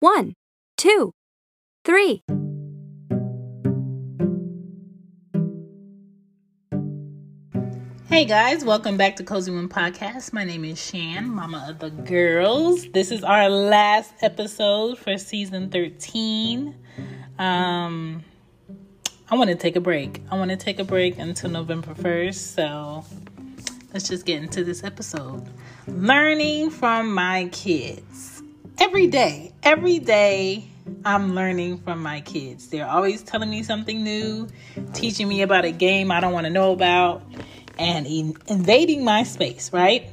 1, 2, 3. Hey guys, welcome back to Cozy Womb Podcast. My name is Shan, mama of the girls. This is our last episode for season 13. I want to take a break. Until November 1st. So let's just get into this episode. Learning from my kids. Every day, I'm learning from my kids. They're always telling me something new, teaching me about a game I don't want to know about, and invading my space, right?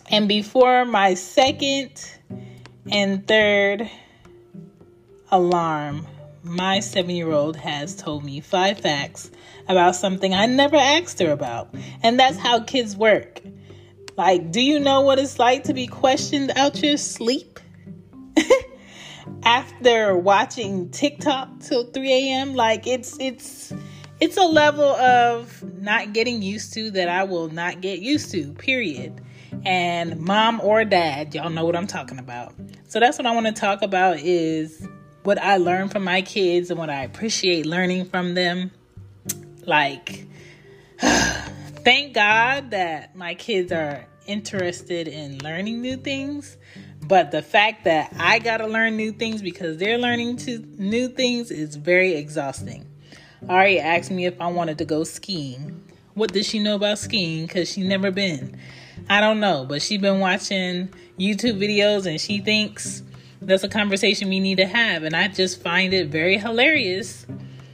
And before my second and third alarm, my 7-year-old has told me 5 facts about something I never asked her about. And that's how kids work. Like, do you know what it's like to be questioned out your sleep? After watching TikTok till 3 a.m., like it's a level of not getting used to that I will not get used to, period. And mom or dad, y'all know what I'm talking about. So that's what I want to talk about, is what I learned from my kids and what I appreciate learning from them. Like, thank God that my kids are interested in learning new things. But the fact that I got to learn new things because they're learning new things is very exhausting. Ari asked me if I wanted to go skiing. What does she know about skiing? Because she's never been. I don't know, but she's been watching YouTube videos and she thinks that's a conversation we need to have. And I just find it very hilarious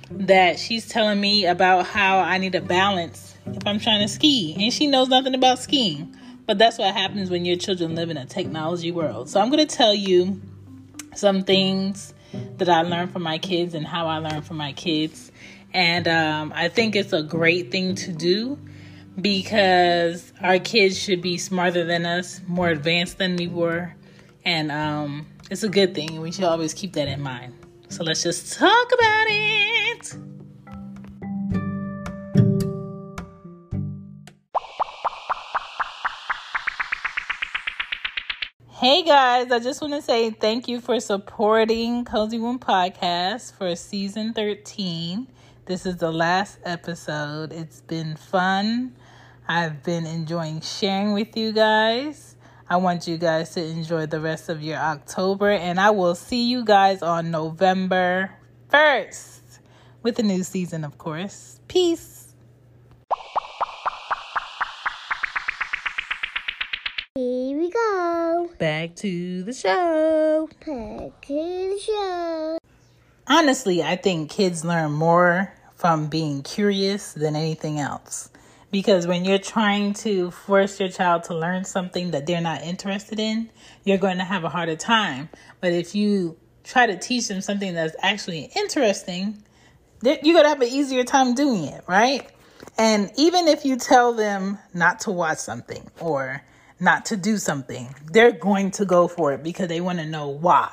that she's telling me about how I need a balance if I'm trying to ski. And she knows nothing about skiing. But that's what happens when your children live in a technology world. So I'm going to tell you some things that I learned from my kids and how I learned from my kids. And I think it's a great thing to do because our kids should be smarter than us, more advanced than we were. And it's a good thing. We should always keep that in mind. So let's just talk about it. Hey guys, I just want to say thank you for supporting Cozy Womb Podcast for season 13. This is the last episode. It's been fun. I've been enjoying sharing with you guys. I want you guys to enjoy the rest of your October, and I will see you guys on November 1st with a new season, of course. Peace. Here we go. Back to the show. Honestly, I think kids learn more from being curious than anything else. Because when you're trying to force your child to learn something that they're not interested in, you're going to have a harder time. But if you try to teach them something that's actually interesting, you're going to have an easier time doing it, right? And even if you tell them not to watch something or not to do something, they're going to go for it because they want to know why.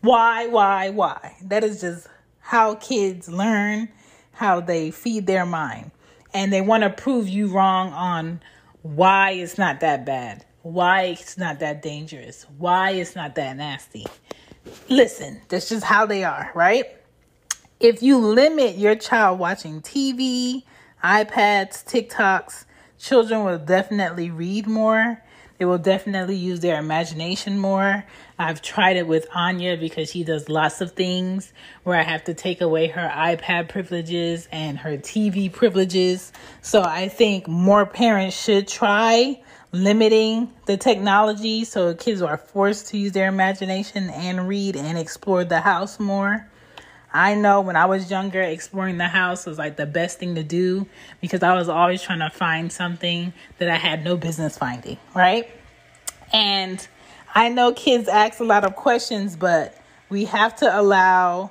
Why? That is just how kids learn, how they feed their mind. And they want to prove you wrong on why it's not that bad, why it's not that dangerous, why it's not that nasty. Listen, that's just how they are, right? If you limit your child watching TV, iPads, TikToks, children will definitely read more. They will definitely use their imagination more. I've tried it with Anya because she does lots of things where I have to take away her iPad privileges and her TV privileges. So I think more parents should try limiting the technology so kids are forced to use their imagination and read and explore the house more. I know when I was younger, exploring the house was like the best thing to do because I was always trying to find something that I had no business finding, right? And I know kids ask a lot of questions, but we have to allow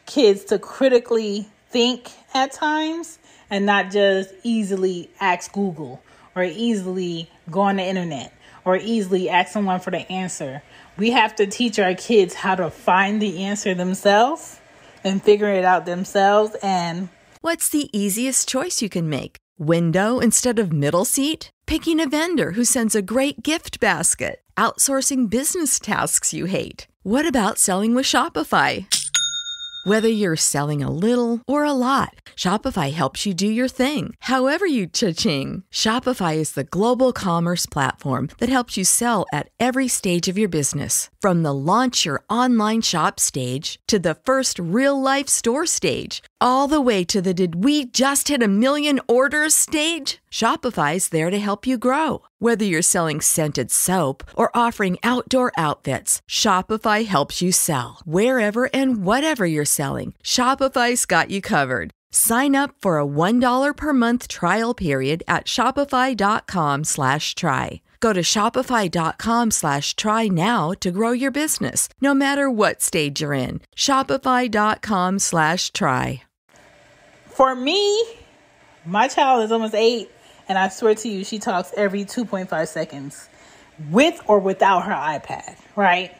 kids to critically think at times and not just easily ask Google or easily go on the internet or easily ask someone for the answer. We have to teach our kids how to find the answer themselves and figure it out themselves. And what's the easiest choice you can make? Window instead of middle seat? Picking a vendor who sends a great gift basket? outsourcing business tasks you hate? What about selling with Shopify? Whether you're selling a little or a lot, Shopify helps you do your thing, however you cha-ching. Shopify is the global commerce platform that helps you sell at every stage of your business. From the launch your online shop stage to the first real-life store stage, all the way to the did we just hit a million orders stage. Shopify's there to help you grow. Whether you're selling scented soap or offering outdoor outfits, Shopify helps you sell. Wherever and whatever you're selling, Shopify's got you covered. Sign up for a $1 per month trial period at shopify.com/try. Go to shopify.com/try now to grow your business, no matter what stage you're in. Shopify.com/try. For me, my child is almost 8, and I swear to you, she talks every 2.5 seconds with or without her iPad, right?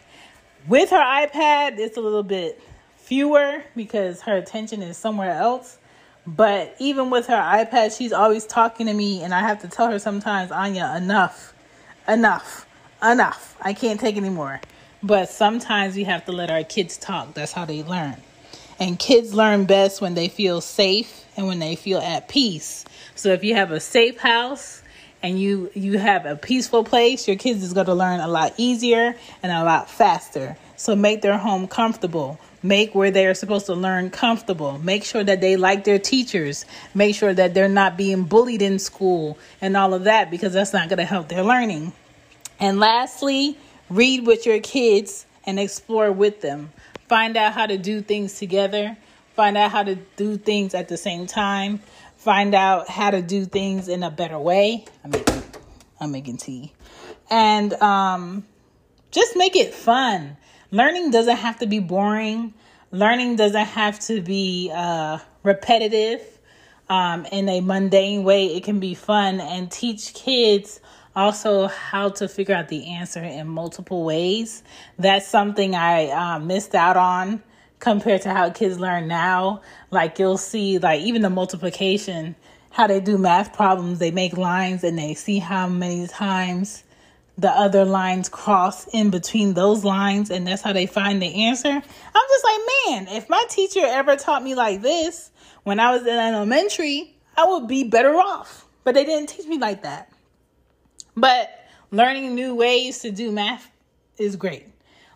With her iPad, it's a little bit fewer because her attention is somewhere else. But even with her iPad, she's always talking to me, and I have to tell her sometimes, Anya, enough. I can't take anymore. But sometimes we have to let our kids talk. That's how they learn. And kids learn best when they feel safe and when they feel at peace. So if you have a safe house and you have a peaceful place, your kids is going to learn a lot easier and a lot faster. So make their home comfortable. Make where they're supposed to learn comfortable. Make sure that they like their teachers. Make sure that they're not being bullied in school and all of that, because that's not going to help their learning. And lastly, read with your kids and explore with them. Find out how to do things together. Find out how to do things at the same time. Find out how to do things in a better way. I'm making tea. And just make it fun. Learning doesn't have to be boring. Learning doesn't have to be repetitive in a mundane way. It can be fun, and teach kids also how to figure out the answer in multiple ways. That's something I missed out on compared to how kids learn now. Like you'll see, like even the multiplication, how they do math problems, they make lines and they see how many times the other lines cross in between those lines, and that's how they find the answer. I'm just like, man, if my teacher ever taught me like this when I was in elementary, I would be better off. But they didn't teach me like that. But learning new ways to do math is great.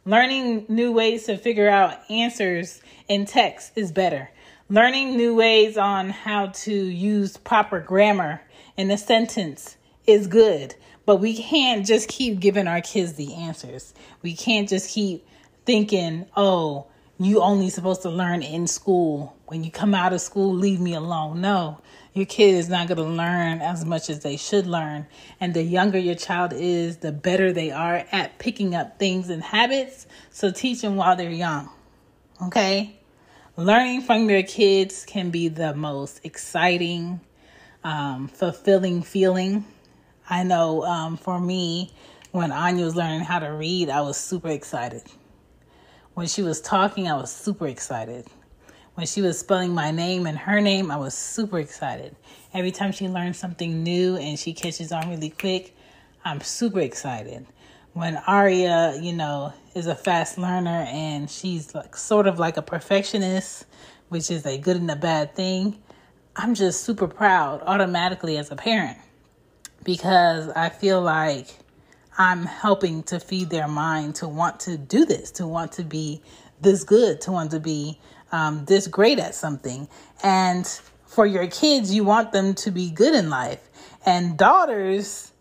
Learning new ways to figure out answers in text is better. Learning new ways on how to use proper grammar in a sentence is good. But we can't just keep giving our kids the answers. We can't just keep thinking, oh, you only supposed to learn in school. When you come out of school, leave me alone. No, your kid is not going to learn as much as they should learn. And the younger your child is, the better they are at picking up things and habits. So teach them while they're young. Okay? Learning from your kids can be the most exciting, fulfilling feeling. I know for me, when Anya was learning how to read, I was super excited. When she was talking, I was super excited. When she was spelling my name and her name, I was super excited. Every time she learns something new and she catches on really quick, I'm super excited. When Aria, is a fast learner and she's like sort of like a perfectionist, which is a good and a bad thing, I'm just super proud automatically as a parent. Because I feel like I'm helping to feed their mind to want to do this, to want to be this good, to want to be this great at something. And for your kids, you want them to be good in life. And daughters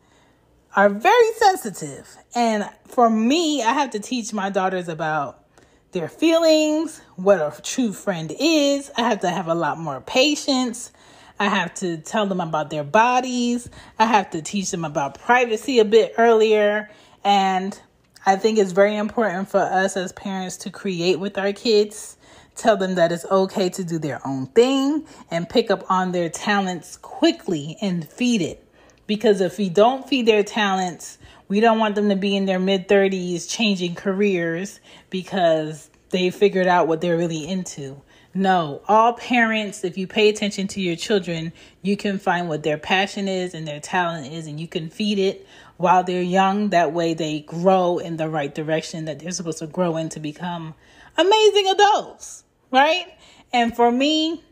are very sensitive. And for me, I have to teach my daughters about their feelings, what a true friend is. I have to have a lot more patience. I have to tell them about their bodies. I have to teach them about privacy a bit earlier. And I think it's very important for us as parents to create with our kids. Tell them that it's okay to do their own thing and pick up on their talents quickly and feed it. Because if we don't feed their talents, we don't want them to be in their mid-30s changing careers because they figured out what they're really into. No, all parents, if you pay attention to your children, you can find what their passion is and their talent is, and you can feed it while they're young. That way they grow in the right direction that they're supposed to grow in to become amazing adults, right? And for me,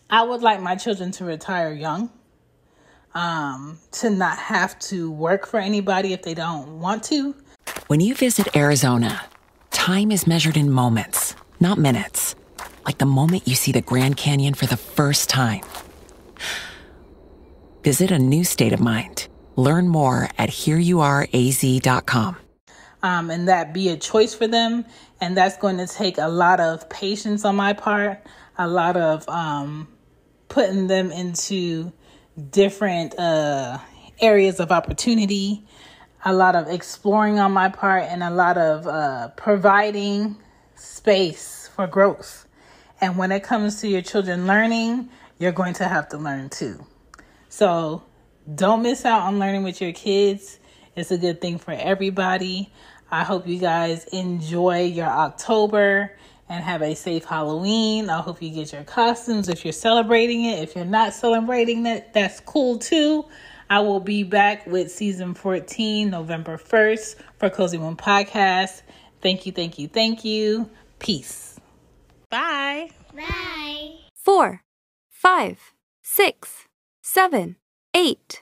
I would like my children to retire young, to not have to work for anybody if they don't want to. When you visit Arizona, time is measured in moments, not minutes. Like the moment you see the Grand Canyon for the first time. Visit a new state of mind. Learn more at hereyouareaz.com. And that be a choice for them. And that's going to take a lot of patience on my part, a lot of putting them into different areas of opportunity, a lot of exploring on my part, and a lot of providing space for growth. And when it comes to your children learning, you're going to have to learn too. So don't miss out on learning with your kids. It's a good thing for everybody. I hope you guys enjoy your October and have a safe Halloween. I hope you get your costumes if you're celebrating it. If you're not celebrating it, that's cool too. I will be back with season 14, November 1st for Cozy One Podcast. Thank you. Peace. Bye. Bye. 4, 5, 6, 7, 8.